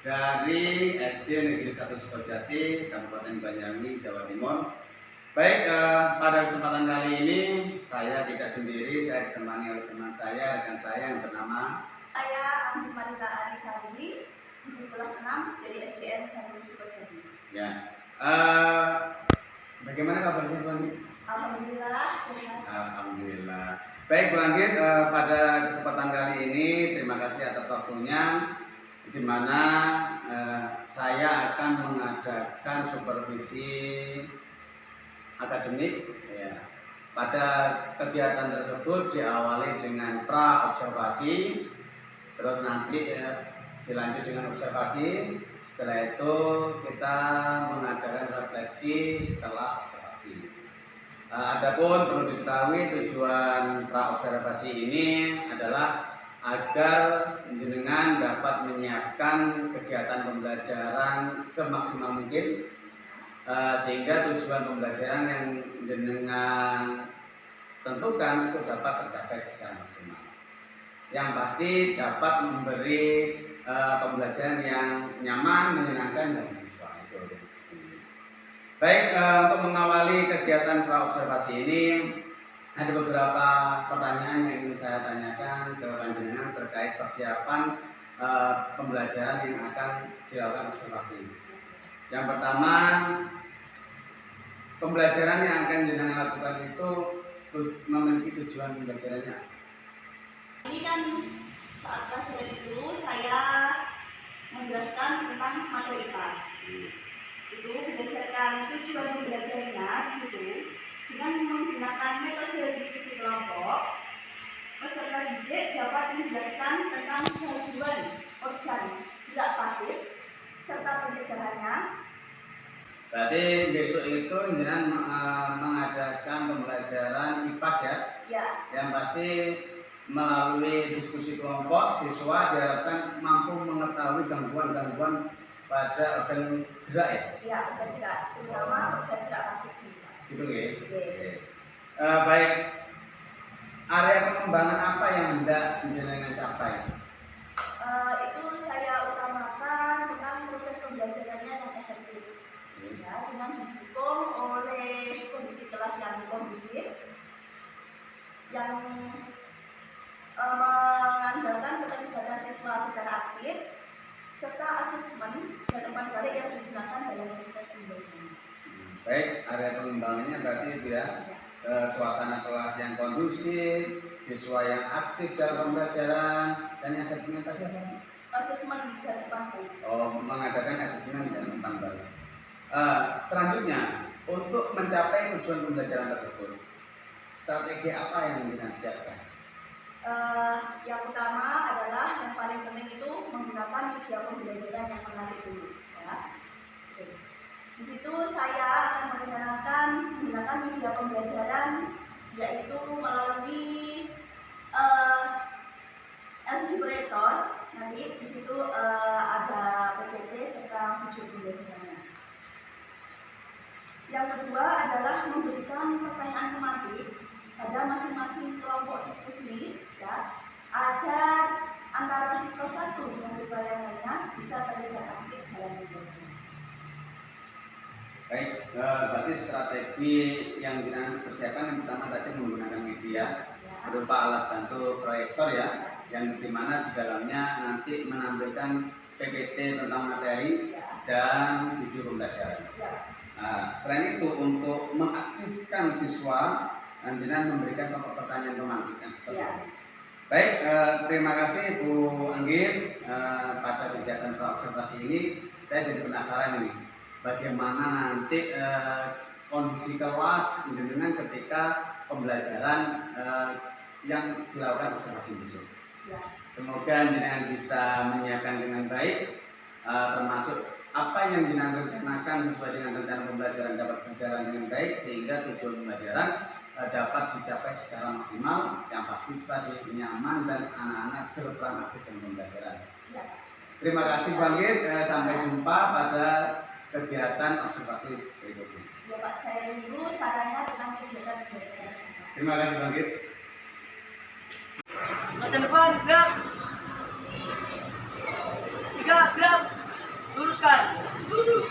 dari SD Negeri 1 Sukajati, Kabupaten Banyuwangi, Jawa Timur. Baik, pada kesempatan kali ini saya tidak sendiri, saya ditemani oleh teman saya, rekan saya yang bernama Andi Marita Arisari, di kelas 6 dari SDN 1 Sukajati. Ya, bagaimana kabarnya Bu Anggit? Alhamdulillah sehat. Alhamdulillah. Baik Bu Anggit, pada kesempatan kali ini terima kasih atas waktunya, di mana saya akan mengadakan supervisi akademik. Ya. Pada kegiatan tersebut diawali dengan pra observasi, terus nanti dilanjut dengan observasi. Setelah itu kita mengadakan refleksi setelah observasi. Adapun perlu diketahui tujuan pra observasi ini adalah agar jenengan dapat menyiapkan kegiatan pembelajaran semaksimal mungkin, sehingga tujuan pembelajaran yang jenengan tentukan itu dapat tercapai secara maksimal. Yang pasti dapat memberi pembelajaran yang nyaman, menyenangkan bagi siswa itu. Baik, untuk mengawali kegiatan pra observasi ini ada beberapa pertanyaan yang ingin saya tanyakan ke panjenengan terkait persiapan pembelajaran yang akan dilakukan observasi. Yang pertama, pembelajaran yang akan jenengan lakukan itu memiliki tujuan pembelajarannya. Ini kan saat pelajaran itu saya menjelaskan tentang materi IPAS. Itu berdasarkan tujuan pembelajarannya di situ dengan menggunakan metode diskusi kelompok, peserta didik dapat menjelaskan tentang gangguan organ gerak pasif serta pencegahannya. Berarti besok itu jenengan mengadakan pembelajaran IPAS ya? Ya. Yang pasti melalui diskusi kelompok, siswa diharapkan mampu mengetahui gangguan-gangguan pada organ gerak ya? Ya, organ gerak, terutama organ gerak pasif. Gitu ya? Okay. Baik, area pengembangan apa yang hendak jenengan capai? Itu saya utamakan tentang proses pembelajarannya yang efektif. Ya, dengan didukung oleh kondisi kelas yang kondusif, yang mengandalkan keterlibatan siswa secara aktif, serta asesmen dan umpan balik yang digunakan dalam proses pembelajaran. Baik, area pengembangannya berarti itu ya, suasana kelas yang kondusif, siswa yang aktif dalam pembelajaran, dan yang satunya tadi apa? Asesmen dan umpan balik. Oh, mengadakan asesmen dan umpan balik. Selanjutnya, untuk mencapai tujuan pembelajaran tersebut, strategi apa yang kita siapkan? Yang utama adalah yang paling penting itu menggunakan media pembelajaran yang menarik dulu. Ya. Di situ saya akan merencanakan menggunakan media pembelajaran yaitu melalui LCD proyektor. Nanti di situ ada PPT serta video pembelajarannya. Yang kedua adalah memberikan pertanyaan tematik pada masing-masing kelompok diskusi, ya, agar antara siswa satu dengan siswa yang lainnya bisa terlibat aktif dalam pembelajaran. Baik, berarti strategi yang kita persiapkan yang pertama tadi menggunakan media berupa alat bantu proyektor ya, yang dimana di dalamnya nanti menampilkan PPT tentang materi dan video pembelajaran. Selain itu untuk mengaktifkan siswa, jenengan memberikan pertanyaan pemantikan seperti ini. Baik, terima kasih Bu Anggit. Pada kegiatan observasi ini saya jadi penasaran ini, bagaimana nanti kondisi kelas jenengan ketika pembelajaran yang dilakukan observasi besok. Semoga jenengan bisa menyiapkan dengan baik, termasuk apa yang jenengan rencanakan sesuai dengan rencana pembelajaran dapat berjalan dengan baik, sehingga tujuan pembelajaran dapat dicapai secara maksimal, yang pasti tadi nyaman dan anak-anak berperan aktif dalam pembelajaran. Terima kasih Bang Git, sampai jumpa pada kegiatan observasi berikutnya. Ya Pak, saya dulu sarannya tentang kegiatan pembelajaran. Terima kasih Bang Git. Macam depan, gerak. 3, gerak. Luruskan. Lurus.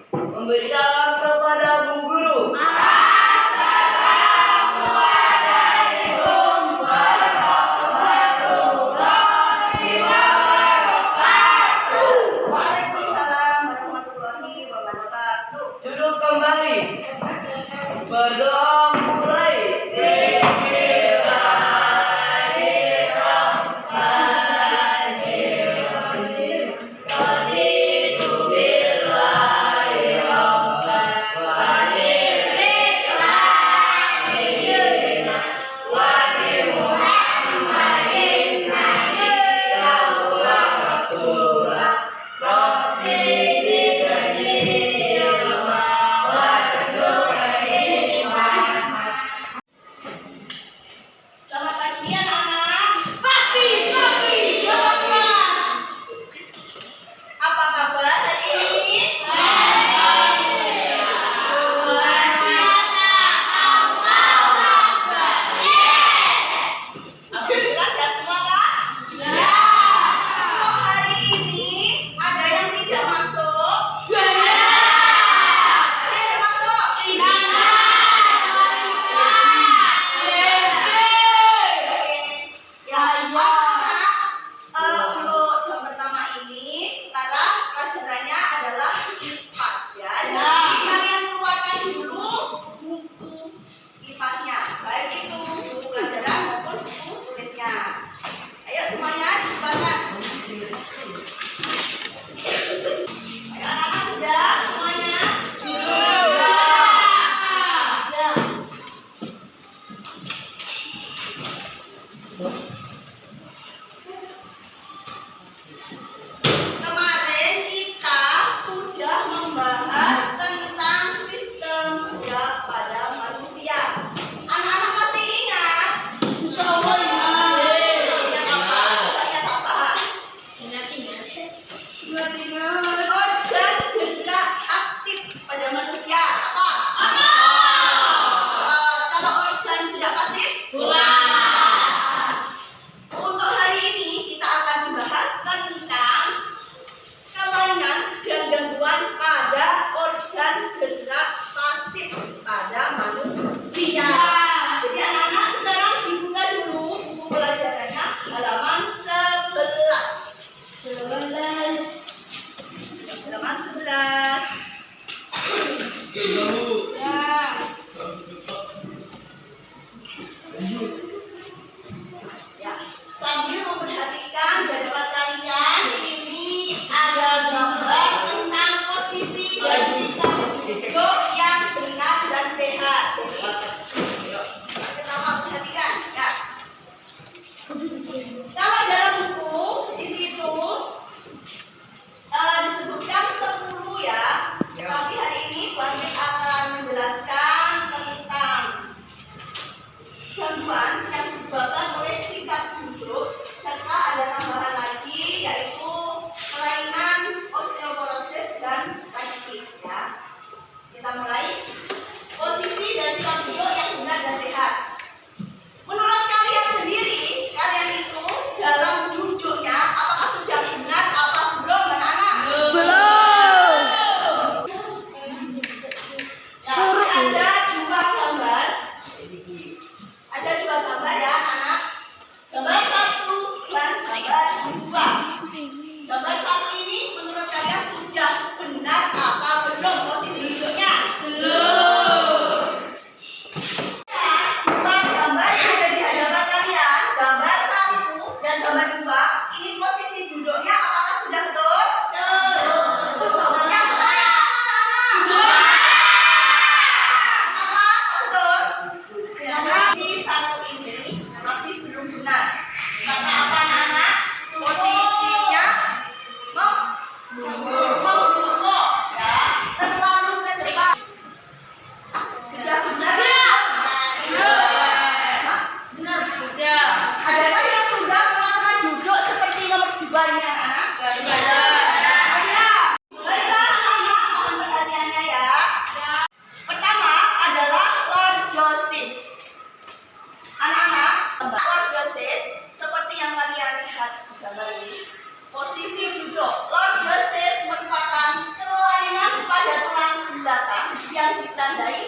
Memberi salam kepada Bu Guru. Waalaikumsalam warahmatullahi wabarakatuh. Duduk kembali. Berdoa mulai. Selamat pagi anak-anak. Pagi. Apa kabar hari ini? Alhamdulillah ya semua kan? Ya. Untuk hari ini ada yang tidak masuk? Ada yang masuk? Ya, anak-anak, untuk jam pertama ini sekarang pelajarannya adalah IPAS ya. Jadi kalian keluarkan dulu buku IPAS-nya, baik itu buku pelajaran maupun buku tulisnya. Ayo semuanya dikeluarkan. Ayo anak-anak sudah semuanya? Kemarin kita sudah membahas tentang sistem gerak pada manusia. Anak-anak masih ingat? Ingat apa? Ingat apa? Organ gerak aktif pada manusia apa? Kalau organ gerak pasif? Untuk hari ini kita akan membahas tentang kelainan dan gangguan pada organ gerak pasif pada manusia. Jadi anak-anak sekarang dibuka dulu buku pelajarannya halaman 11. Halaman 11. Ya, sambil memperhatikan di hadapan kalian ini ada gambar tentang posisi dan sikap duduk yang benar dan sehat. Jadi, kita perhatikan ya. Kalau dalam buku di situ disebutkan 10 ya. Tapi hari ini Bu Amin akan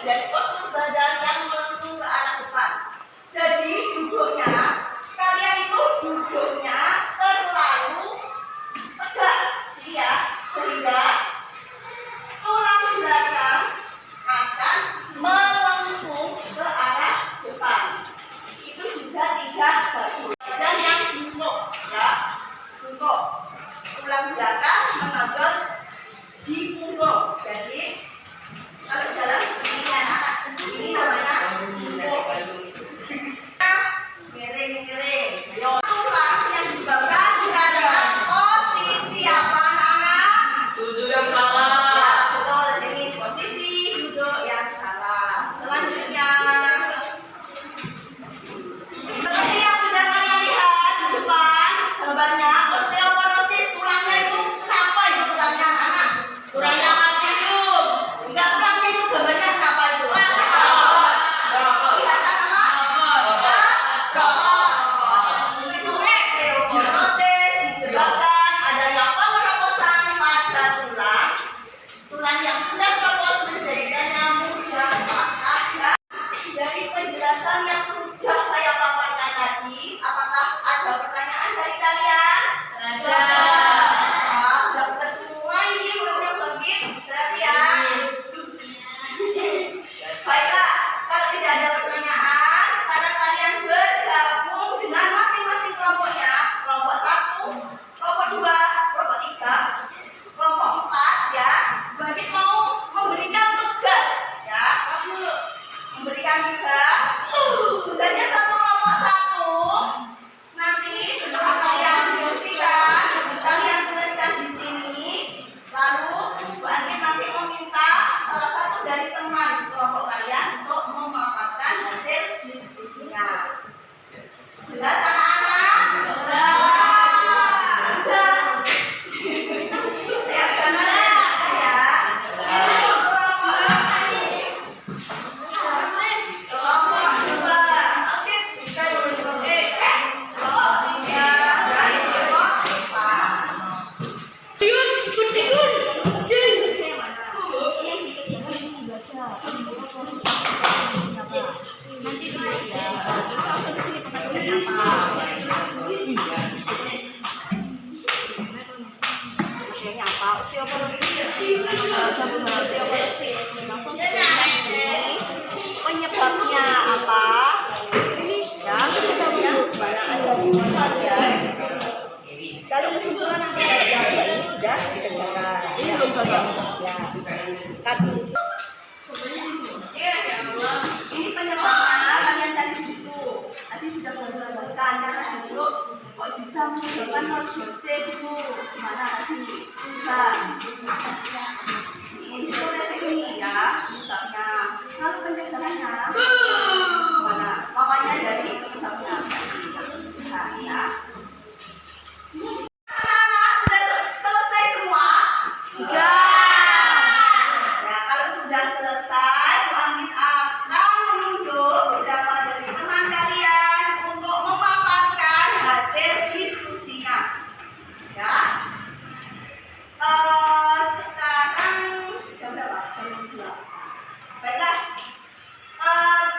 dari postur badan yang melengkung ke arah depan. Jadi duduknya, kalian itu duduknya terlalu tegak, ya, sehingga tulang belakang akan melengkung ke arah depan. Itu juga tidak bagus. Dan yang bungkuk, ya, bungkuk, tulang belakang menonjol di punggung. Jadi kalau jalan seperti ini anak-anak, ini namanya bungkuk. Miring-miring. Tulang yang disebabkan karena posisi apa anak-anak? Duduk yang salah. Ya, betul. Jenis posisi duduk yang salah. Selanjutnya, seperti yang sudah kalian lihat di depan gambarnya, osteoporosis tulangnya itu kenapa itu tulangnya anak? Kurangnya kalsium. Enggak, tulangnya itu gambarnya kenapa itu? Kelihatan apa? Osteoporosis disebabkan adanya pengeroposan pada tulang. Tulang yang sudah keropos menjadikannya mudah patah. Dari penjelasan yang sudah saya paparkan tadi, apakah ada pertanyaan dari kalian? Ada. Wah, sudah benar semua ini hurufnya bangkit. Perhatian. Baiklah, kalau tidak ada pertanyaan, sekarang kalian bergabung dengan masing-masing kelompoknya. Kelompok 1, kelompok 2, kelompok 3, kelompok 4, ya. Bangkit mau memberikan tugas, ya. Memberikan tugas. Tugasnya satu kelompok 1. Nanti setelah kalian diskusikan, kalian tuliskan di sini. Lalu Bu Andin nanti meminta salah satu dari teman kelompok kalian untuk memaparkan hasil diskusinya. Jelas anak-anak? Sudah. Ya, sekarang ya. Untuk kelompok 1. Kelompok 2. Kelompok 3 dan kelompok 4. Penyebabnya apa? Ya, penyebabnya mana ada semuanya ya. Kalau kesimpulan nanti kalau yang dua ini sudah dikerjakan. Ini belum selesai. Ya. Ini penyebabnya kalian cari di situ. Tadi sudah jelaskan cara duduk kok bisa menyebabkan lordosis itu gimana tadi? Bukan. Ini sudah sini ya penyebabnya. Lalu pencegahannya mana? Lawannya dari penyebabnya. Nah, ya. Anak-anak sudah selesai semua? Ya, kalau sudah selesai, Bu Andin akan menunjuk beberapa dari teman kalian untuk memaparkan hasil diskusinya. Ya. Sekarang jam berapa? Jam 2. Baiklah.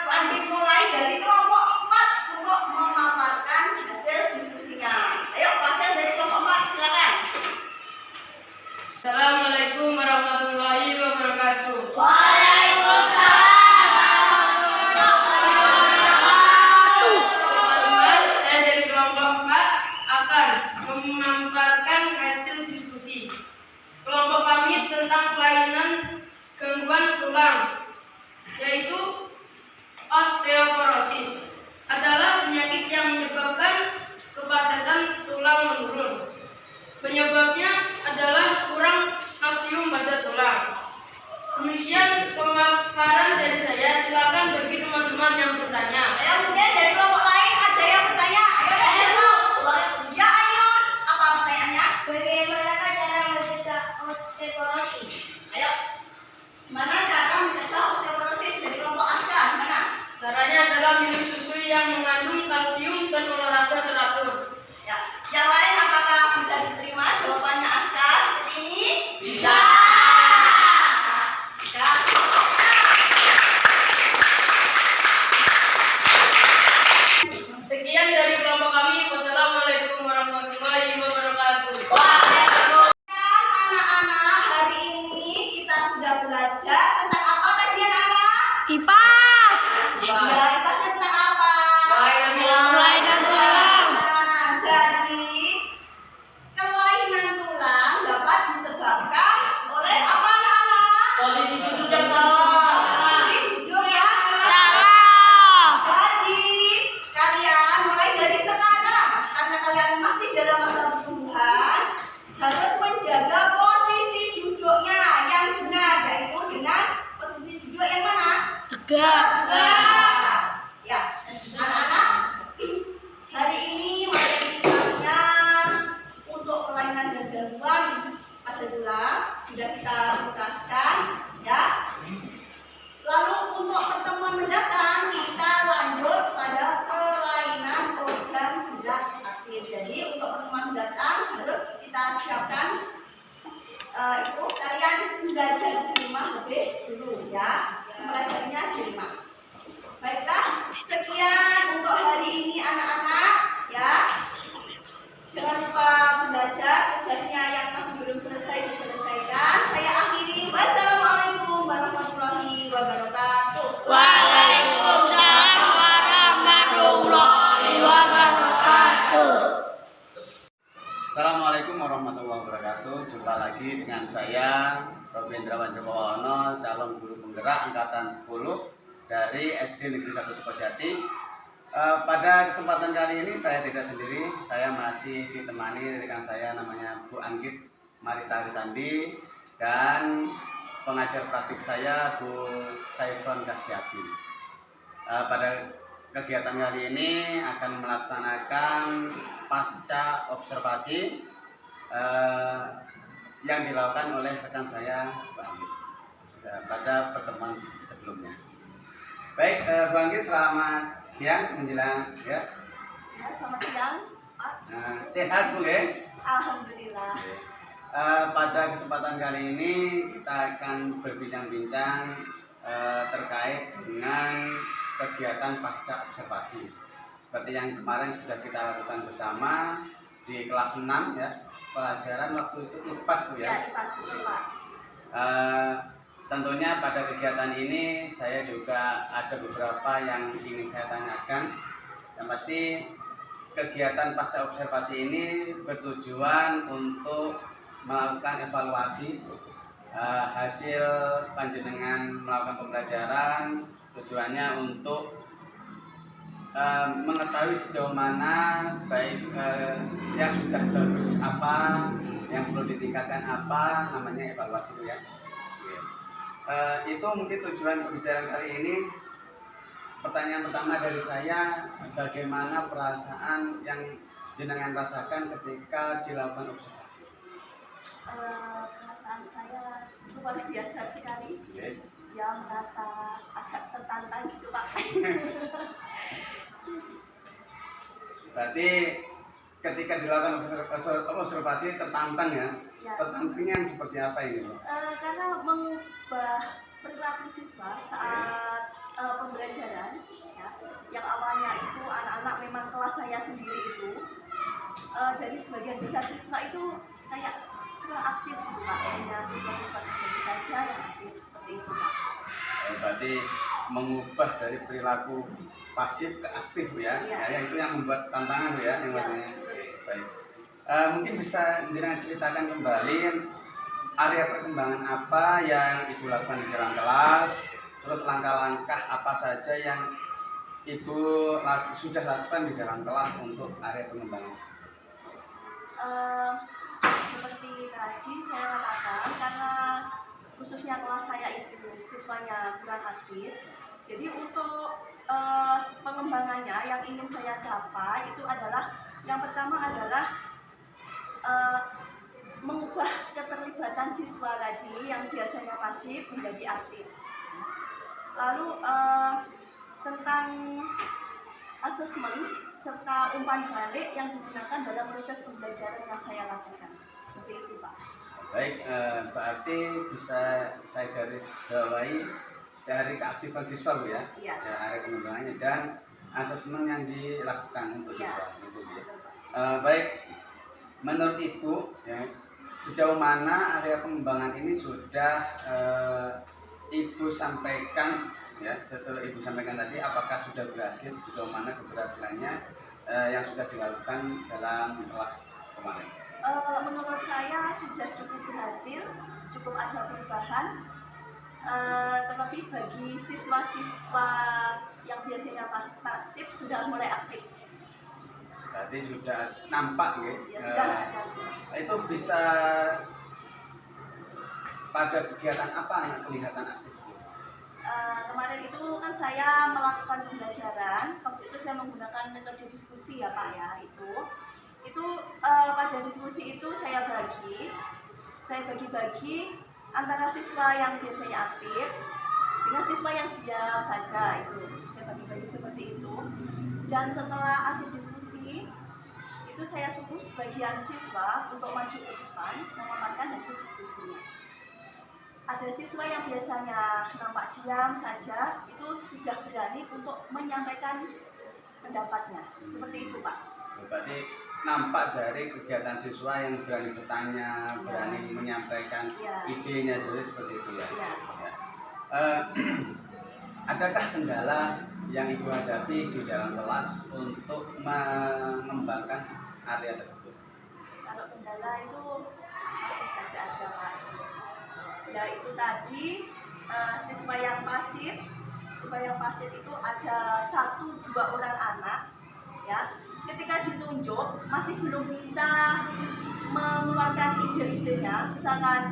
Bu Andin mulai dari kelompok 4 untuk memaparkan hasil diskusinya. Ayo, pakaian dari kelompok 4, silakan. Assalamualaikum warahmatullahi wabarakatuh. Saya dari kelompok 4 akan memaparkan hasil diskusi kelompok kami tentang kelainan gangguan tulang, yaitu osteoporosis adalah penyakit yang menyebabkan kepadatan tulang menurun. Penyebabnya adalah kurang kalsium pada tulang. Demikian pemaparan dari saya. Silakan bagi teman-teman yang bertanya. Ayo, mungkin dari kelompok lain ada yang bertanya. Ayo, siapa? Ya, Ayun. Apa pertanyaannya? Bagaimanakah cara mencegah osteoporosis? Ayo. Gimana cara mencegah osteoporosis dari kelompok Aska? Gimana? Caranya adalah minum susu yang mengandung kalsium dan olahraga teratur. Ya. Yang lain apakah bisa diterima jawabannya Aska seperti ini? Bisa. Bisa. Ya, anak-anak, hari ini materi kelasnya untuk kelainan dan gangguan pada tulang sudah kita tuntaskan, ya. Lalu untuk pertemuan mendatang kita lanjut pada kelainan organ gerak aktif. Jadi untuk pertemuan mendatang harus kita siapkan itu kalian belajar di rumah lebih dulu, ya. Belajarnya di rumah. Baiklah, sekian untuk hari ini anak-anak, ya. Jangan lupa belajar, tugasnya yang masih belum selesai diselesaikan. Saya akhiri. Wassalamualaikum warahmatullahi wabarakatuh. Waalaikumsalam warahmatullahi wabarakatuh. Assalamualaikum warahmatullahi wabarakatuh. Jumpa lagi dengan saya Robby Indrawan Jokowono, calon guru penggerak angkatan 10 dari SD Negeri 1 Sukojati. Pada kesempatan kali ini saya tidak sendiri, saya masih ditemani rekan saya namanya Bu Anggit Marita Arisandi dan pengajar praktik saya Bu Saifron Kasyati. Pada kegiatan kali ini akan melaksanakan pasca observasi yang dilakukan oleh rekan saya Bu Anggit pada pertemuan sebelumnya. Baik, Bu Anggit, selamat siang menjelang ya. Ya, selamat siang. Sehat Bu ya? Alhamdulillah. Pada kesempatan kali ini kita akan berbincang-bincang terkait dengan kegiatan pasca observasi. Seperti yang kemarin sudah kita lakukan bersama di kelas 6 ya. Pelajaran waktu itu IPAS Bu ya. Ya, IPAS betul Pak. Tentunya pada kegiatan ini saya juga ada beberapa yang ingin saya tanyakan. Yang pasti kegiatan pasca observasi ini bertujuan untuk melakukan evaluasi hasil panjenengan melakukan pembelajaran. Tujuannya untuk mengetahui sejauh mana baik yang sudah bagus apa, yang perlu ditingkatkan apa, namanya evaluasi itu ya. Itu mungkin tujuan pembicaraan kali ini. Pertanyaan pertama dari saya, bagaimana perasaan yang jenengan rasakan ketika dilakukan observasi? Perasaan saya luar biasa sekali. Okay. Ya, merasa agak tertantang gitu Pak. Berarti ketika dilakukan observasi tertantang ya? Ya. Tertantangnya seperti apa ini? Karena mengubah perilaku siswa saat pembelajaran, ya, yang awalnya itu anak-anak memang kelas saya sendiri itu, jadi sebagian besar siswa itu kayak kurang aktif gitu Pak, hanya siswa-siswa tertentu saja yang aktif seperti itu Pak. Berarti mengubah dari perilaku pasif ke aktif ya, Ya. ya itu yang membuat tantangan ya, yang Ya, maksudnya. betul. Baik. Mungkin bisa jenengan ceritakan kembali area perkembangan apa yang Ibu lakukan di dalam kelas, terus langkah-langkah apa saja yang Ibu sudah lakukan di dalam kelas untuk area pengembangan tersebut. Seperti tadi saya katakan, karena khususnya kelas saya itu siswanya kurang aktif, jadi untuk pengembangannya yang ingin saya capai itu adalah yang pertama adalah mengubah keterlibatan siswa tadi yang biasanya pasif menjadi aktif. Lalu tentang asesmen serta umpan balik yang digunakan dalam proses pembelajaran yang saya lakukan. Seperti itu Pak. Baik, berarti bisa saya garis bawahi dari keaktifan siswa Bu ya, Iya. ya area pengembangannya dan asesmen yang dilakukan untuk Iya. siswa gitu ya. Baik, menurut Ibu ya, sejauh mana area pengembangan ini sudah Ibu sampaikan ya, setelah Ibu sampaikan tadi, apakah sudah berhasil, sejauh mana keberhasilannya yang sudah dilakukan dalam kelas kemarin? Kalau menurut saya sudah cukup berhasil, cukup ada perubahan. Terlebih bagi siswa-siswa yang biasanya pasif sudah mulai aktif. Berarti sudah nampak ya? Ya sudah ada. Itu bisa pada kegiatan apa anak kelihatan aktif? Kemarin itu kan saya melakukan pembelajaran. Waktu itu saya menggunakan metode diskusi ya Pak ya. Itu pada diskusi itu saya bagi-bagi antara siswa yang biasanya aktif dengan siswa yang diam saja. Itu saya bagi-bagi seperti itu. Dan setelah akhir diskusi itu saya suruh sebagian siswa untuk maju ke depan memaparkan hasil diskusinya. Ada siswa yang biasanya nampak diam saja, itu sudah berani untuk menyampaikan pendapatnya. Seperti itu, Pak. Berarti nampak dari kegiatan siswa yang berani bertanya, berani menyampaikan idenya seperti itu ya. Ya. Adakah kendala yang Ibu hadapi di dalam kelas untuk mengembangkan area tersebut? Kalau kendala itu masih saja ada, Pak. Ya itu tadi siswa yang pasif itu ada 1-2 orang anak ya, ketika ditunjuk masih belum bisa mengeluarkan ide-idenya. Misalkan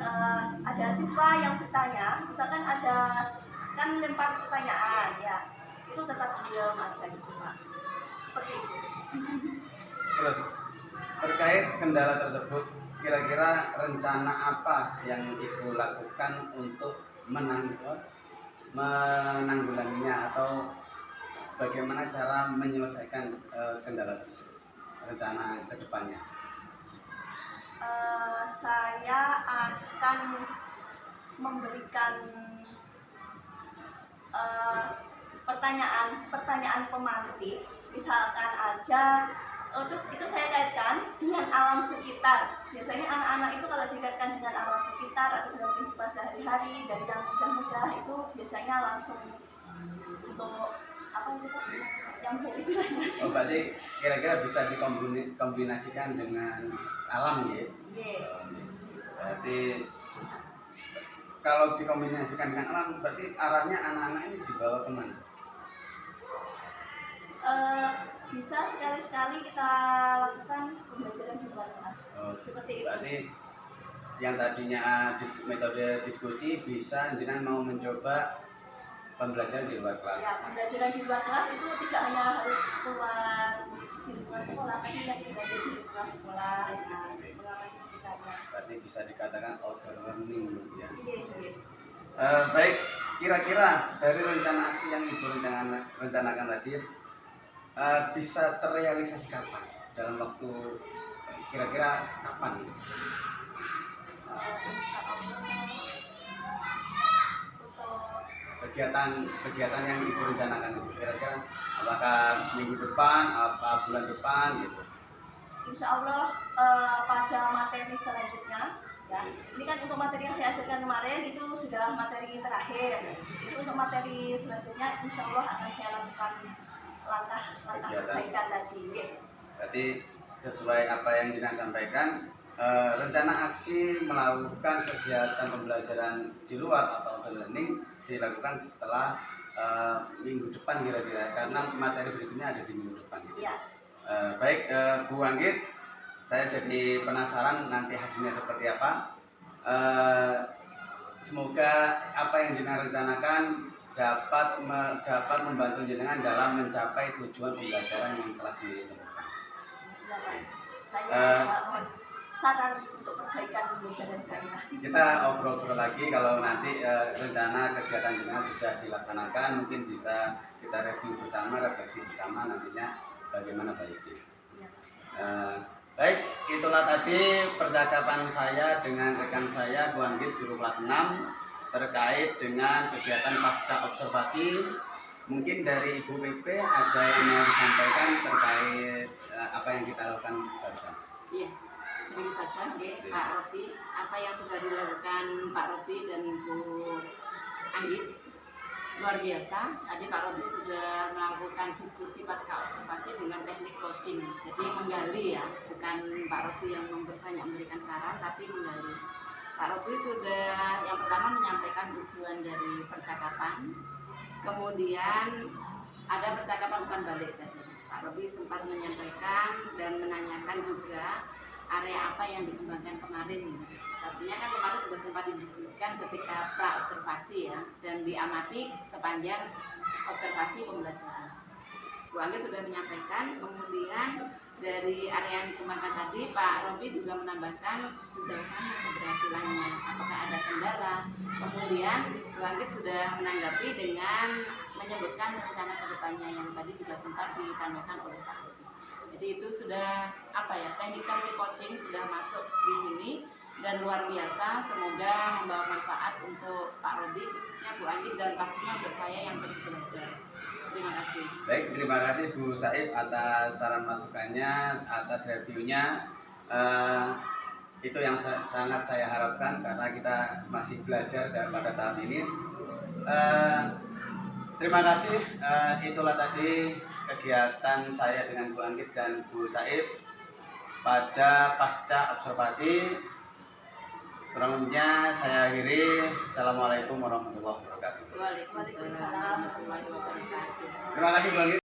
ada siswa yang bertanya, misalkan ada kan lempar pertanyaan ya, itu tetap diam aja gitu Pak, seperti itu. Terus terkait kendala tersebut, kira-kira rencana apa yang Ibu lakukan untuk menanggulanginya atau bagaimana cara menyelesaikan kendala tersebut? Rencana ke depannya? Saya akan memberikan pertanyaan pemantik, misalkan aja itu saya kaitkan dengan alam sekitar. Biasanya anak-anak itu kalau dikaitkan dengan alam sekitar atau dalam kehidupan sehari-hari dari yang mudah-mudah itu biasanya langsung untuk apa itu Pak? Yang istilahnya. Oh, berarti kira-kira bisa dikombinasikan dengan alam ya? Yeah. Berarti kalau dikombinasikan dengan alam, berarti arahnya anak-anak ini dibawa kemana? Bisa sekali-sekali kita lakukan pembelajaran di luar kelas. Seperti itu. Berarti yang tadinya metode diskusi bisa jenengan mau mencoba pembelajaran di luar kelas. Ya, pembelajaran di luar kelas itu tidak hanya harus keluar di luar sekolah, tapi yang berada di luar sekolah, pengalaman di sekitarnya. Berarti bisa dikatakan outdoor learning ya. Iya. Baik, kira-kira dari rencana aksi yang Ibu rencanakan tadi bisa terrealisasi kapan? Dalam waktu kira-kira kapan? Insya Allah kegiatan yang Ibu rencanakan itu kira-kira apakah minggu depan, apa bulan depan gitu? Insya Allah pada materi selanjutnya ya. Ini kan untuk materi yang saya ajarkan kemarin itu sudah materi terakhir. Itu untuk materi selanjutnya Insya Allah akan saya lakukan langkah perbaikan tadi. Berarti sesuai apa yang jenengan sampaikan, rencana aksi melakukan kegiatan pembelajaran di luar atau learning dilakukan setelah minggu depan kira-kira, karena materi berikutnya ada di minggu depan. Iya. Baik, Bu Anggit, saya jadi penasaran nanti hasilnya seperti apa. Semoga apa yang jenengan rencanakan dapat membantu jenengan dalam mencapai tujuan pembelajaran yang telah ditentukan. Saya mohon saran untuk perbaikan pembelajaran saya. Kita obrol-obrol lagi kalau nanti rencana kegiatan jenengan sudah dilaksanakan, mungkin bisa kita review bersama, refleksi bersama nantinya bagaimana baiknya. Baik, itulah tadi percakapan saya dengan rekan saya Bu Anggit, guru kelas 6 terkait dengan kegiatan pasca observasi. Mungkin dari Ibu PP ada yang mau disampaikan terkait apa yang kita lakukan barusan. Iya, sedikit saja Pak Robi, apa yang sudah dilakukan Pak Robi dan Ibu Anggit luar biasa. Tadi Pak Robi sudah melakukan diskusi pasca observasi dengan teknik coaching, jadi menggali ya, bukan Pak Robi yang banyak memberikan saran tapi menggali. Pak Robi sudah yang pertama menyampaikan tujuan dari percakapan, kemudian ada percakapan umpan balik tadi. Pak Robi sempat menyampaikan dan menanyakan juga area apa yang dikembangkan kemarin Pastinya kan kemarin sudah sempat didiskusikan ketika pra-observasi ya, dan diamati sepanjang observasi pembelajaran. Bu Anggit sudah menyampaikan, kemudian dari area yang dikembangkan tadi, Pak Robi juga menambahkan sejauh mana keberhasilannya, apakah ada kendala. Kemudian Bu Anggit sudah menanggapi dengan menyebutkan rencana kedepannya yang tadi juga sempat ditanyakan oleh Pak Robi. Jadi itu sudah teknik-teknik coaching sudah masuk di sini dan luar biasa. Semoga membawa manfaat untuk Pak Robi, khususnya Bu Anggit, dan pastinya untuk saya yang terus belajar. Terima kasih. Baik, terima kasih Bu Saif atas saran masukannya, atas reviewnya. Itu yang sangat saya harapkan karena kita masih belajar pada tahap ini. Terima kasih. Itulah tadi kegiatan saya dengan Bu Anggit dan Bu Saif pada pasca observasi. Kurang lebihnya saya akhiri. Assalamualaikum warahmatullahi wabarakatuh. Waalaikumsalam warahmatullahi wabarakatuh. Terima kasih Bu Anggit.